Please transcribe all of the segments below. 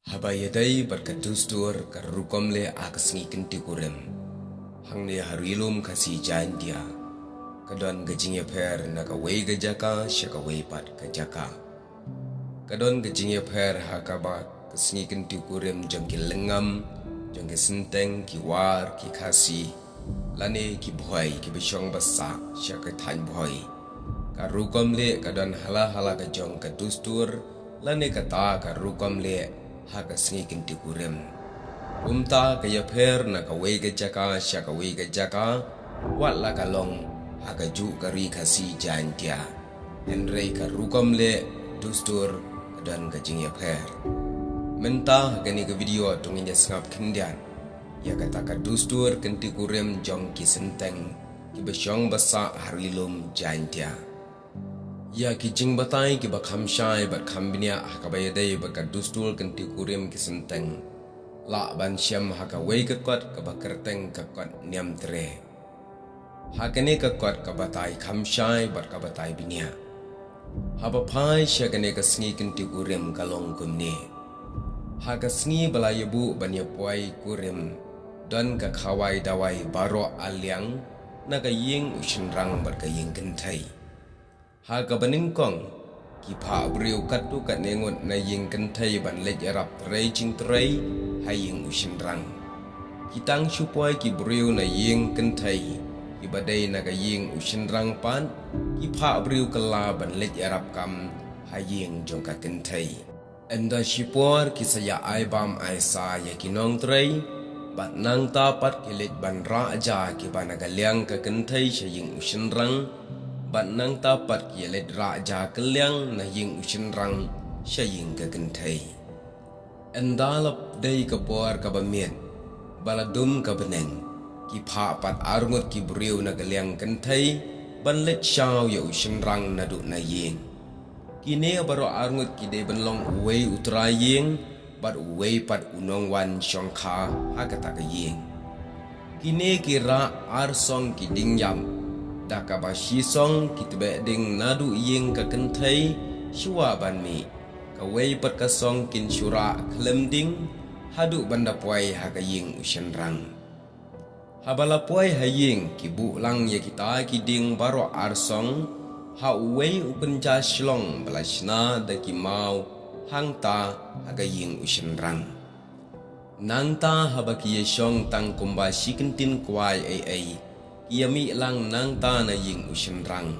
Habayadai berkadustur karukomle akasngi kenti kurem. Hangne harilum kasi jandia. Kadon gajingya per nakaway gajaka syakaway pat gajaka. Kadon gajingya per hakaba kasngi kenti kurem jangki lengam, jangki senteng ki war ki kasi. Lane ki boy ki bisyong basa syakatan boy. Karukomle kadon hala-hala kajong kadustur lane kata karukomle hakasngi kinti kurem. Umta kaya per na kaway gajaka siya kaway gajaka wat la kalong hakaju kari kasi jantia. Henry karukomle dustur dan kajing ya per. Menta hakani ke video tungin ya sengap kendian. Ya kata kadustur kinti kurem jong ki senteng ki besyong basa harilum jantia. Ya kijing batai ki bakam syai bat kambinia hakabayadai bakat dustul kenti kurim kisenteng. La ban syam hakaway kekot kabakerteng kekot niam tere. Hakane kekot kabatai kam syai bat kabatai binia. Habapai syakane kasngi kenti kurim kalong kumne. Hakasngi balayabu banya puai kurim dan kakawai dawai baro aliang nakaying usinrang berkaying kentai. Haga baningkong ki pha briu katu kat nengot na ying kentai ban lej arab trai jing trai haying usinrang kitang supoi ki briu na ying kentai ki badai na ga ying usinrang pan ki pha briu kala ban lej arab kam haying jongka kentai enda sipor ki saya ai bam ai sa ya kinong trai bat nang ta pat ki lej ban ra aja ki banaga liang ka kentai saying usinrang bat nang tapat ki let raja keliang na ying usinrang syaying ka kentai. Endalap day kapor ka bamien baladum ka beneng ki pha pat arngot ki briu na keliang kentai ban let shaw ya usinrang na du na ying. Kine baro arngot ki de banlong uwei utra ying bat uwei pat unong wan syongkha hakata ka ying. Kine kira arsong ki dingyam dakaba shisong kitbe ding nadu ying ka kentai shua ban mi kawai pat kasong kin shura klem ding hadu banda puai haga ying usenrang habala puai haying kibu lang ya kita kiding baro arsong ha uwei upenja shlong balashna da kimau hangta haga ying usenrang nangta habaki yeshong tang kumba shikentin kwai ai Yami lang nang ta na ying usinrang.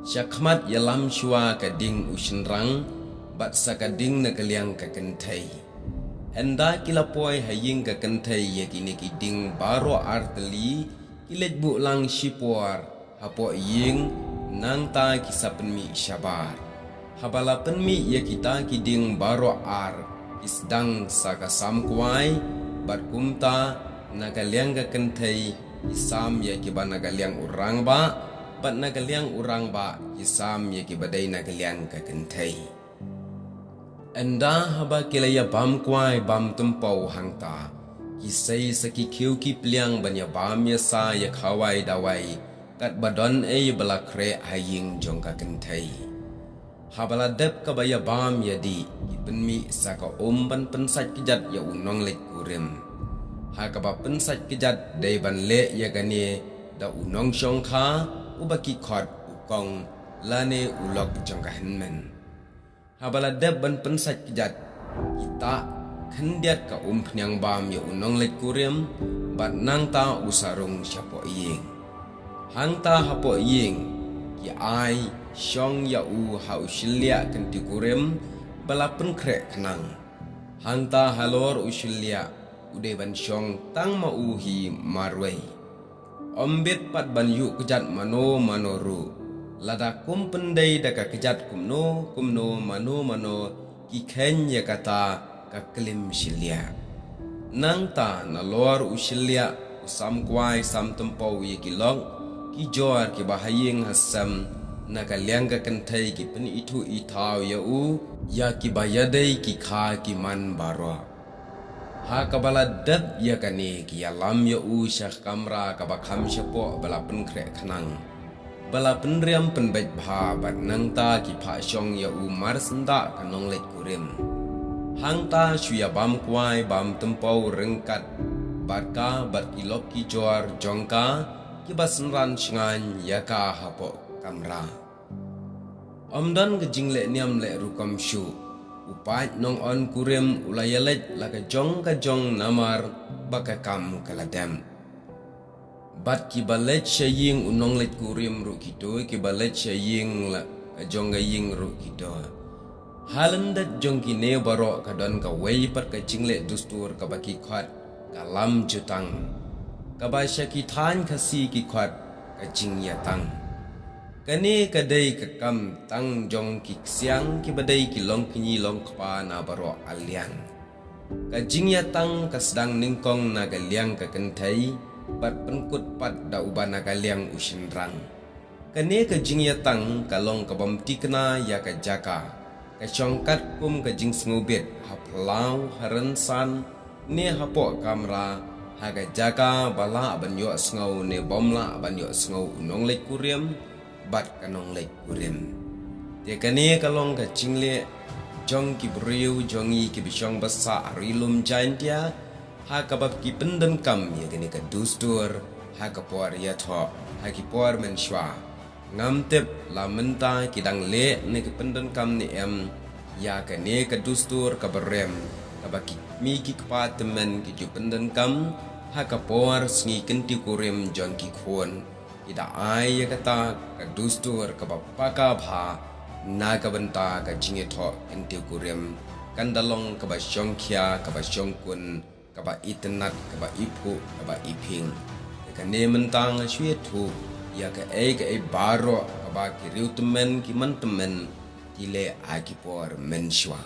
Syakmat yalam shua ka ding usinrang, bat sa ka ding na kaliang ka kentai. Henda kilapoi haying ka kentai ya kini kiding baro arteli, kilet bu lang shipuar, hapo ying nang ta kisapen mi syabar. Habala penmi ya kita kiding baro ar, kisdang sa ka samkwai, bat kumta na kaliang ka kentai, Isam ya kiba nagaliang urang ba bat nagaliang urang ba isam ya kibadai nagaliang ka kentai enda haba kilaya bam kwai bam tumpau hangta kisai saki kiu ki pliang banya bam ya sa ya khawai dawai kat badon e bala kre haying jong ka kentai habala dep ka baya bam ya di ipenmi saka ban pensat kijat ya unong lek kurim Hakaba pensat kejat day ban le ya gane da unong syong kha ubaki khot ukong lane ulok jongka henmen habala deb ban pensat kejat kita khendiat ka phnyang bam ya unong lek kurem bat nang ta usarung syapo ying hang ta hapo ying ki ai syong ya u hau shilia kenti kurem bala pen krek khnang hang ta halor usilia Ude ban syong tang ma uhi marway Ombit pat ban yu kejat mano manoru Lada kum pendai daka kejat kumno mano Ki kenya kata ka kelim silia Nang ta na lor usilia Usam kwai sam tempau ye kilong Ki jor ki bahaying hasam Na kaliang ka kentai ki pen itu itau ya u Ya ki bayadai ki kha ki man barwa Ha kabala dab ya kani ki alam ya u syakh kamra kabakam syapo bala pen krek khanang bala penriam penbaik bha bat nang ta ki pha syong ya u mar senda kanong lek kurim hang ta shuya bam kwai bam tempau rengkat bat ka bat ilok ki jor jongka ki basenran shngan ya ka hapo kamra omdan ke jingle niam le rukam shu upat nong on kurem ulayalet la ka jong namar baka kam kaladam bat ki balet shaying unong let kurim ru kito ki balet shaying la jong ga ying ru kito halandat jong ki ne baro ka don ka wei pat ka jingle dustur ka baki khat kalam jutang ka ba shaki than khasi ki khat ka jing ya tang kani kadai ka kam tang jong ki siang ki badai ki long kinyi long kpa na baro alian ka jing ya tang ka sedang ningkong na galiang ka kentai bat penkut pat da ubana galiang usinrang kani ka jing ya tang ka long ka bam tikna ya ka jaka ka chongkat kum ka jing snubit haplau haransan ne hapo kamera haga jaka bala banyo sngo ne bomla banyo sngo unong lek kuriam bat kanong lek kurim te kani kalong ka jingle jong ki briu jongi ki bisong basa arilum jantia ha kabab ki pendan kam ya kani ka dustur ha ka por ya tho ha ki por men shwa ngam tep la menta ki dang le ne ki pendan kam ni em ya kani ka dustur ka berem ka baki mi ki kpa temen ki ju pendan kam ha ka por sngi kenti kurim jong ki khon ida ai kata ka dustur ka bapaka bha na ka benta ka jinge tho enti kurem kandalong ka ba syongkhia ka ba syongkun ka ba itnat ka ba ipu ka ba iping ka ne mentang shwe thu ya ka e baro ka ba ki riutemen ki mantemen ile akipor menshwa